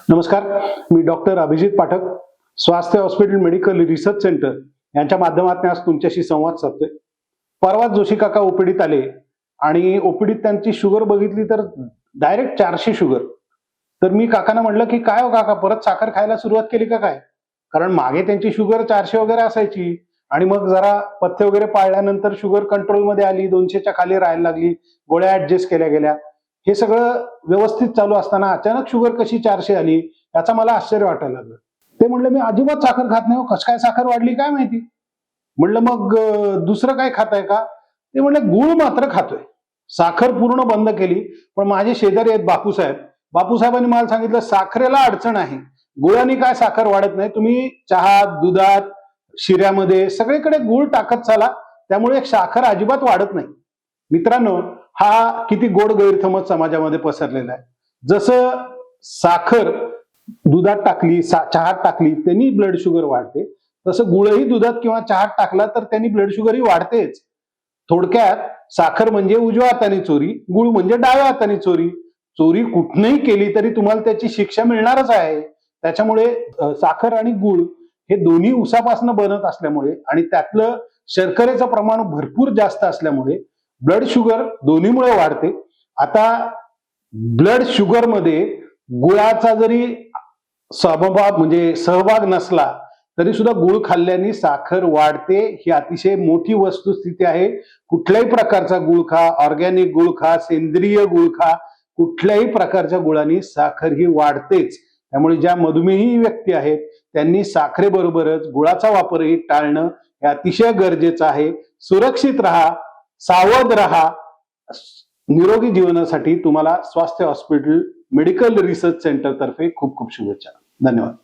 नमस्कार, मी डॉक्टर अभिजित पाठक, स्वास्थ्य hospital medical research centre यांच्या माध्यमातून आज तुमच्याशी संवाद साधतोय. परवा जोशी काका ओपीडीत आले आणि ओपीडीत त्यांची शुगर बघितली तर डायरेक्ट 400 शुगर. तर मी काकांना म्हटलं की काय हो काका, परत साखर खायला सुरुवात केली का काय? कारण मागे त्यांची शुगर 400 वगैरे असायची आणि मग जरा पथ्य वगैरे पाळल्यानंतर शुगर कंट्रोलमध्ये आली, 200च्या खाली राहायला लागली, गोळ्या ऍडजस्ट केल्या गेल्या. हे सगळं व्यवस्थित चालू असताना अचानक शुगर कशी 400 आली याचा मला आश्चर्य वाटायला लागलं. ते म्हणलं मी अजिबात साखर खात नाही, कसं काय साखर वाढली काय माहिती. म्हणलं मग दुसरं काय खाताय का? ते म्हणलं गुळ मात्र खातोय, साखर पूर्ण बंद केली. पण माझे शेजारी आहेत बापूसाहेबांनी मला सांगितलं साखरेला अडचण आहे, गुळाने काय साखर वाढत नाही, तुम्ही चहात, दुधात, शिऱ्यामध्ये सगळीकडे गुळ टाकत चाला, त्यामुळे साखर अजिबात वाढत नाही. मित्रांनो, हा किती गोड गैरसमज समाजामध्ये पसरलेला आहे. जसं साखर दुधात टाकली, चहात टाकली त्यांनी ब्लड शुगर वाढते, तसं गुळही दुधात किंवा चहात टाकला तर त्यांनी ब्लड शुगरही वाढतेच. थोडक्यात साखर म्हणजे उजव्या हाताने चोरी, गुळ म्हणजे डाव्या हाताने चोरी. चोरी कुठनंही केली तरी तुम्हाला त्याची शिक्षा मिळणारच आहे. त्याच्यामुळे साखर आणि गुळ हे दोन्ही उसापासून बनत असल्यामुळे आणि त्यातलं शर्करेचं प्रमाण भरपूर जास्त असल्यामुळे ब्लड शुगर दोन्हीमुळे वाढते. आता ब्लड शुगर मध्ये गुळाचा जरी सहभाग नसला तरी सुद्धा गुळ खाल्ल्याने साखर वाढते, ही अतिशय मोठी वस्तुस्थिती आहे. कुठल्याही प्रकारचा गुळ खा, ऑर्गॅनिक गुळ खा, सेंद्रिय गुळ खा, कुठल्याही प्रकारच्या गुळाने साखर ही वाढतेच. त्यामुळे ज्या मधुमेही व्यक्ती आहेत त्यांनी साखरेबरोबरच गुळाचा वापरही टाळणं हे अतिशय गरजेचं आहे. सुरक्षित राहा, सावध राहा. निरोगी जीवनासाठी तुम्हाला स्वास्थ्य हॉस्पिटल मेडिकल रिसर्च सेंटर तर्फे खूप खूप शुभेच्छा. धन्यवाद.